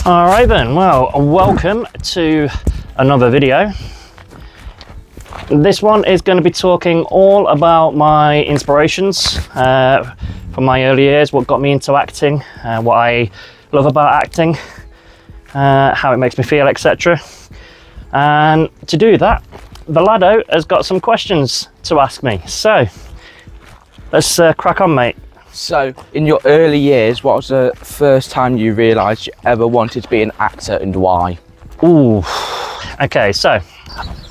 All right then, well, welcome to another video. This one is going to be talking all about my inspirations from my early years, what got me into acting, what I love about acting, how it makes me feel, etc. And to do that, the laddo has got some questions to ask me. So let's crack on, mate. So, in your early years, what was the first time you realised you ever wanted to be an actor and why? Ooh, okay, so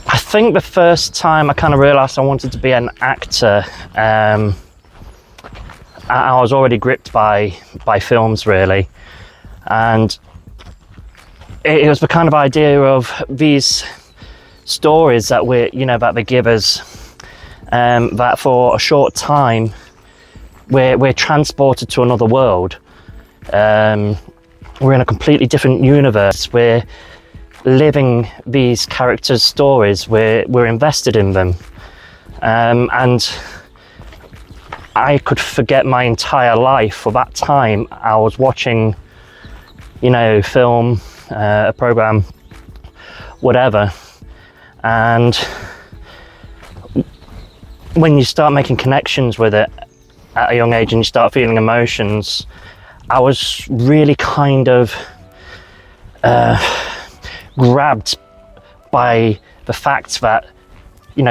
I think the first time I kind of realised I wanted to be an actor, I was already gripped by films, really. And it was the kind of idea of these stories that that they give us, that for a short time, we're transported to another world. We're in a completely different universe. We're living these characters' stories. We're invested in them, and I could forget my entire life for that time. I was watching, film, a program, whatever, and when you start making connections with it at a young age and you start feeling emotions, I was really kind of grabbed by the fact that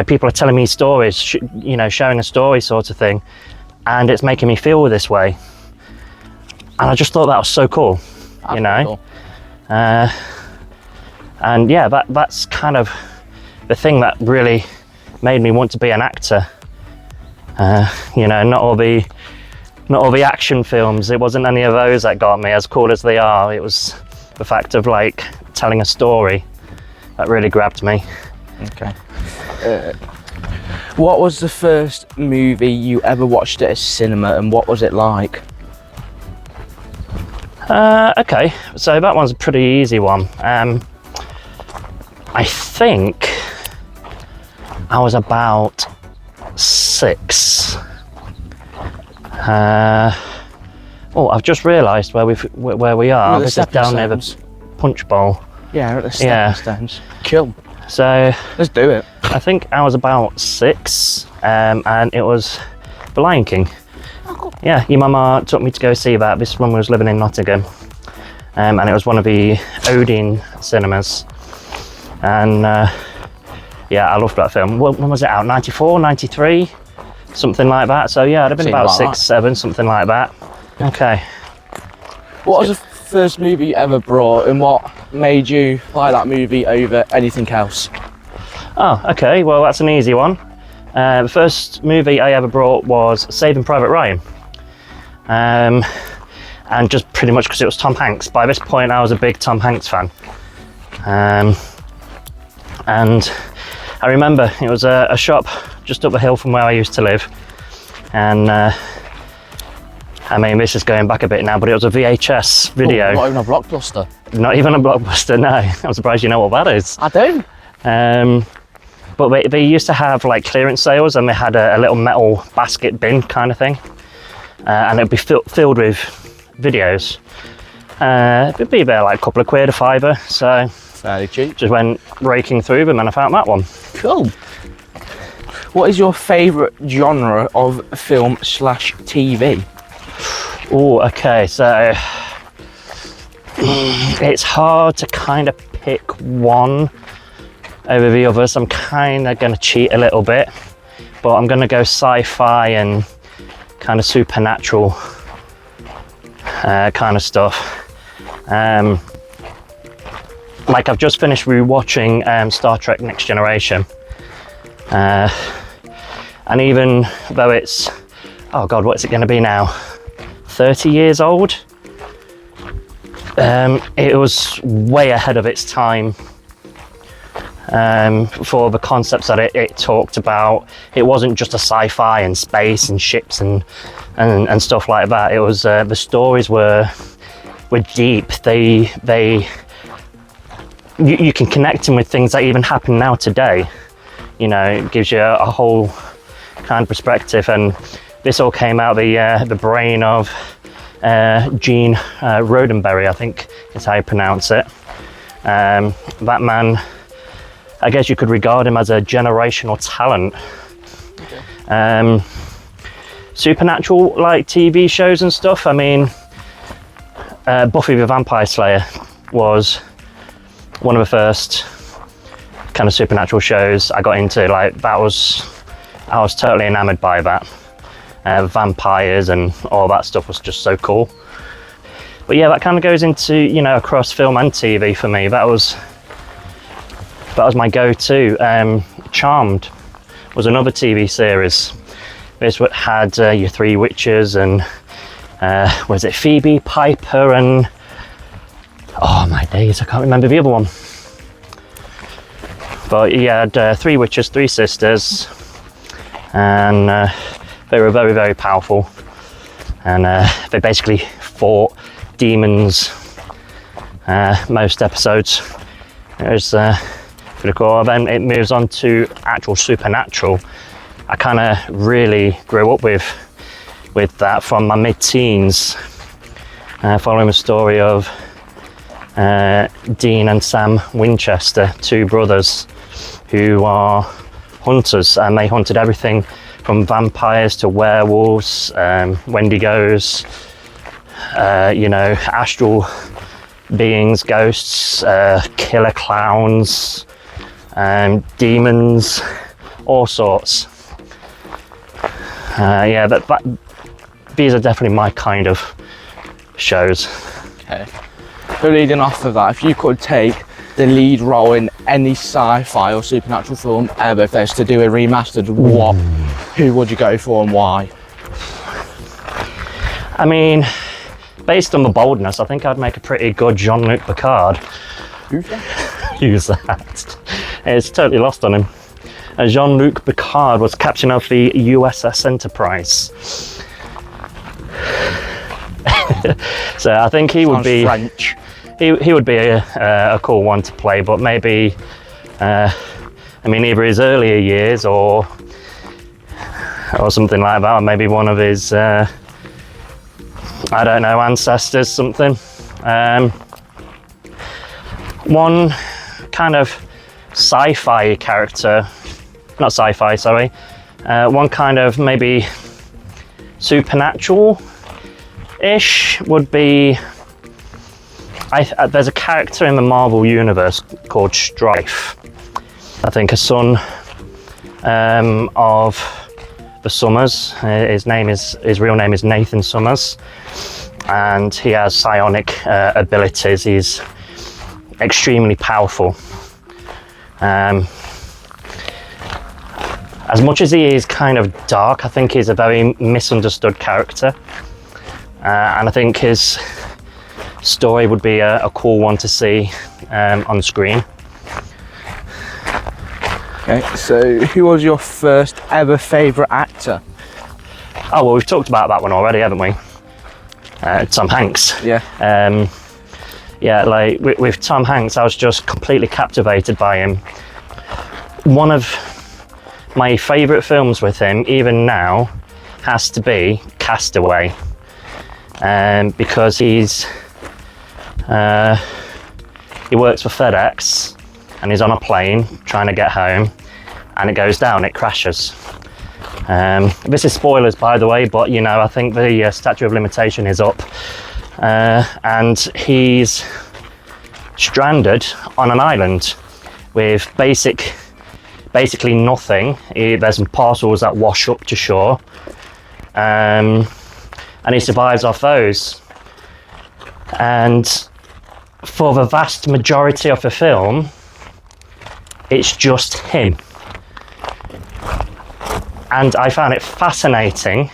people are telling me stories, showing a story sort of thing, and it's making me feel this way. And I just thought that was so cool. Cool. And yeah, that's kind of the thing that really made me want to be an actor. Not all the action films. It wasn't any of those that got me, as cool as they are. It was the fact of telling a story that really grabbed me. Okay. What was the first movie you ever watched at a cinema, and what was it like? Okay, so that one's a pretty easy one. I think I was about 6. I've just realised where we are. This is down near the Punch Bowl. Yeah, we're at the stepping stones. Cool. So let's do it. I think I was about 6, and it was The Lion King. Oh, cool. Yeah, your mama took me to go see that. This one was living in Nottingham, and it was one of the Odeon cinemas. And yeah, I loved that film. When was it out? 94, 93? Something like that. So yeah, I'd have been about 6, 7, something like that. Okay. What was the first movie you ever brought, and what made you like that movie over anything else? Oh, okay. Well, that's an easy one. The first movie I ever brought was Saving Private Ryan. And just pretty much because it was Tom Hanks. By this point, I was a big Tom Hanks fan. And I remember it was a shop just up the hill from where I used to live, and this is going back a bit now, but it was a VHS video. Oh, not even a Blockbuster? Not even a Blockbuster, no. I'm surprised you know what that is. I don't. But they used to have clearance sales, and they had a little metal basket bin kind of thing, and it'd be filled with videos. It'd be about a couple of quid, a fiver, so fairly cheap. Just went raking through them and I found that one. Cool. What is your favourite genre of film/TV? Oh, okay, so it's hard to kind of pick one over the others. I'm kind of going to cheat a little bit, but I'm going to go sci-fi and kind of supernatural kind of stuff. I've just finished rewatching Star Trek Next Generation, and even though it's, oh god, what is it going to be now, 30 years old, it was way ahead of its time for the concepts that it talked about. It wasn't just a sci-fi and space and ships and stuff like that. It was the stories were deep. You can connect them with things that even happen now today. It gives you a whole kind of perspective, and this all came out the brain of Gene Roddenberry, I think is how you pronounce it. That man, I guess you could regard him as a generational talent. Okay. Supernatural like TV shows and stuff. I mean, Buffy the Vampire Slayer was one of the first kind of supernatural shows I got into. Like I was totally enamored by that. Vampires and all that stuff was just so cool. But yeah, that kind of goes into, you know, across film and TV for me. That was my go-to. Charmed was another TV series. This had your three witches and was it Phoebe, Piper, and oh my days, I can't remember the other one. But you had three witches, three sisters, and they were very, very powerful. And they basically fought demons most episodes. It was pretty cool. Then it moves on to actual supernatural. I kind of really grew up with that from my mid-teens, following the story of Dean and Sam Winchester, two brothers who are hunters, and they hunted everything from vampires to werewolves, wendigos, you know, astral beings, ghosts, killer clowns, demons, all sorts. Yeah, these are definitely my kind of shows. Okay. So leading off of that, if you could take the lead role in any sci-fi or supernatural film ever, if there's to do a remastered, who would you go for and why? I mean, based on the boldness, I think I'd make a pretty good Jean-Luc Picard. Who's that? Who's that? It's totally lost on him. Jean-Luc Picard was captain of the USS Enterprise. So I think he would be French. He would be a cool one to play, but maybe I mean either his earlier years or something like that, or maybe one of his I don't know, ancestors, something. One kind of sci-fi character, not sci-fi, sorry, one kind of maybe supernatural-ish would be, there's a character in the Marvel universe called Strife. I think a son of the Summers. His real name is Nathan Summers, and he has psionic abilities. He's extremely powerful. As much as he is kind of dark, I think he's a very misunderstood character, and I think his story would be a cool one to see on screen. Okay, so who was your first ever favourite actor? Oh well, we've talked about that one already, haven't we? Tom Hanks. Yeah. Yeah, like with Tom Hanks, I was just completely captivated by him. One of my favourite films with him, even now, has to be Castaway, because he works for FedEx and he's on a plane trying to get home, and it goes down, it crashes. This is spoilers, by the way, but you know, I think the statute of limitation is up, and he's stranded on an island with basically nothing. There's some parcels that wash up to shore, and he survives off those. And for the vast majority of the film, it's just him. And I found it fascinating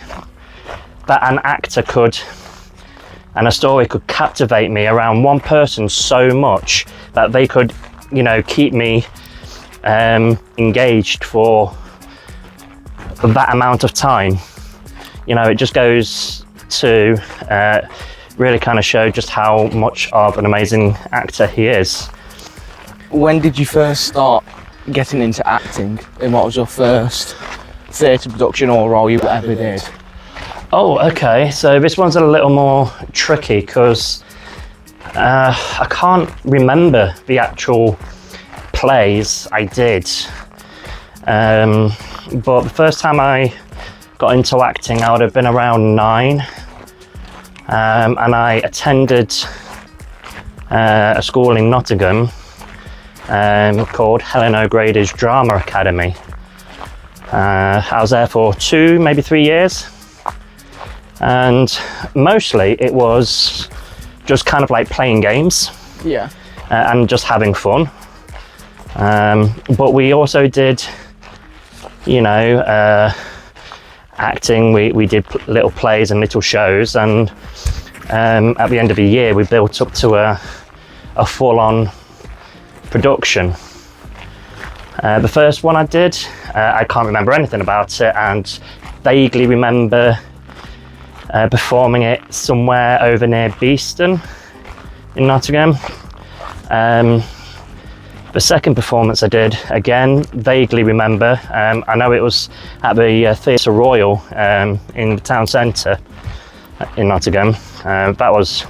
that an actor could, and a story could captivate me around one person so much that they could, you know, keep me engaged for that amount of time. You know, it just goes to really kind of show just how much of an amazing actor he is. When did you first start getting into acting, and what was your first theatre production or role you ever did? Oh, okay. So this one's a little more tricky because I can't remember the actual plays I did. But the first time I got into acting, I would have been around 9. And I attended a school in Nottingham called Helen O'Grady's Drama Academy. I was there for 2, maybe 3 years. And mostly it was just kind of like playing games. Yeah. And just having fun. But we also did, you know, acting. We did little plays and little shows, and at the end of the year we built up to a full-on production. The first one I did, I can't remember anything about it, and vaguely remember performing it somewhere over near Beeston in Nottingham. The second performance I did, again, vaguely remember. I know it was at the Theatre Royal in the town centre in Nottingham. That was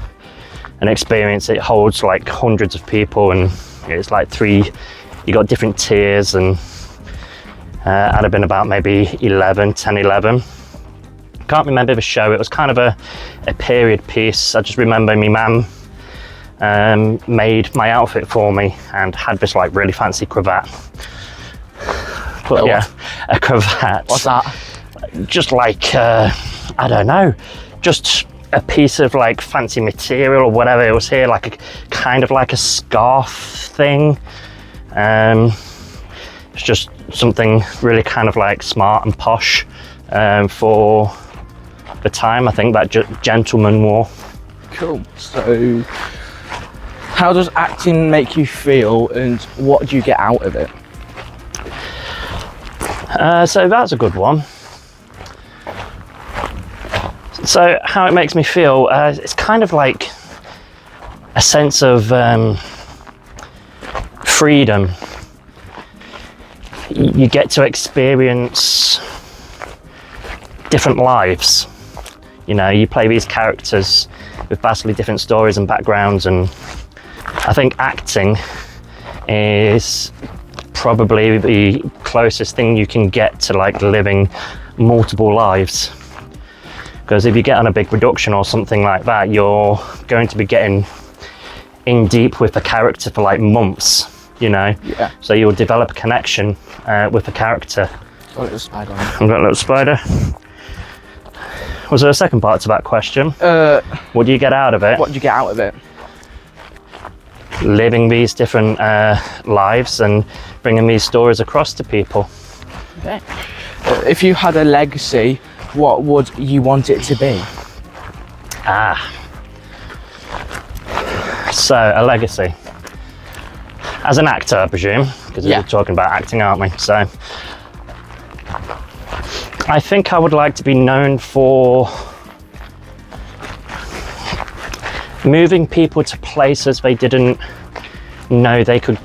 an experience. It holds like hundreds of people, and it's like you got different tiers, and I'd have been about maybe 10, 11. Can't remember the show. It was kind of a period piece. I just remember my mum made my outfit for me and had this like really fancy cravat. But yeah, a cravat. What's that? Just like, I don't know, just a piece of like fancy material or whatever it was here, like a kind of like a scarf thing. It's just something really kind of like smart and posh for the time, I think, that gentlemen wore. Cool. So how does acting make you feel, and what do you get out of it? So that's a good one. So how it makes me feel, it's kind of like a sense of freedom. You get to experience different lives. You know, you play these characters with vastly different stories and backgrounds, and I think acting is probably the closest thing you can get to like living multiple lives. Because if you get on a big production or something like that, you're going to be getting in deep with the character for like months, you know? Yeah. So you'll develop a connection with the character. Got a little spider on. I've got a little spider. Was there a second part to that question? What do you get out of it? What do you get out of it? Living these different lives and bringing these stories across to people. Okay. If you had a legacy, what would you want it to be? So a legacy. As an actor, I presume, because we're talking about acting, aren't we? So I think I would like to be known for moving people to places they didn't know they could,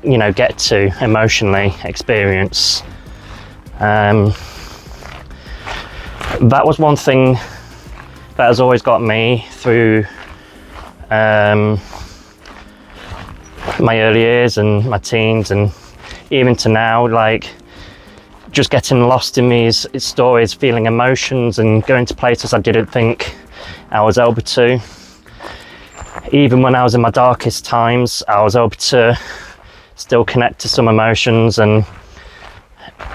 you know, get to emotionally, experience. That was one thing that has always got me through my early years and my teens, and even to now, like just getting lost in these stories, feeling emotions and going to places I didn't think I was able to. Even when I was in my darkest times, I was able to still connect to some emotions, and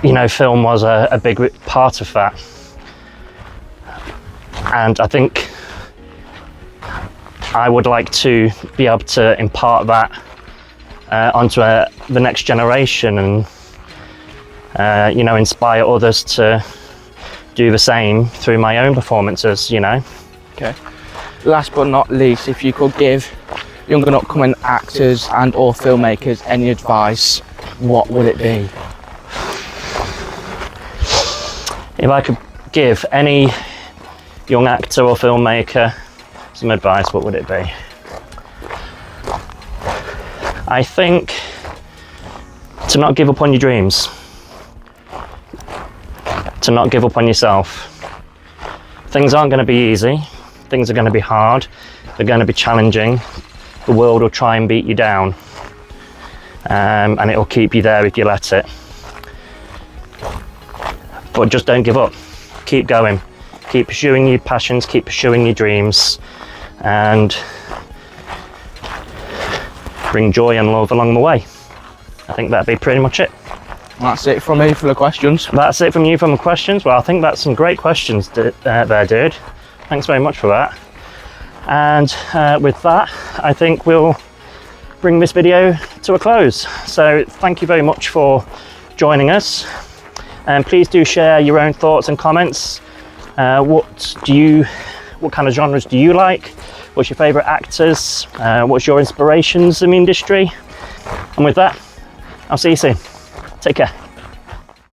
you know, film was a big part of that. And I think I would like to be able to impart that onto the next generation, and you know, inspire others to do the same through my own performances, you know. Okay. Last but not least, if you could give young and upcoming actors and or filmmakers any advice, what would it be? If I could give any young actor or filmmaker some advice, what would it be? I think to not give up on your dreams, to not give up on yourself, Things aren't going to be easy. Things are going to be hard. They're going to be challenging. The world will try and beat you down. And it will keep you there if you let it. But just don't give up. Keep going. Keep pursuing your passions, keep pursuing your dreams, and bring joy and love along the way. I think that'd be pretty much it. That's it from me for the questions. That's it from you from the questions. Well, I think that's some great questions there, dude. Thanks very much for that. And with that, I think we'll bring this video to a close. So thank you very much for joining us. And please do share your own thoughts and comments. What kind of genres do you like? What's your favourite actors? What's your inspirations in the industry? And with that, I'll see you soon. Take care.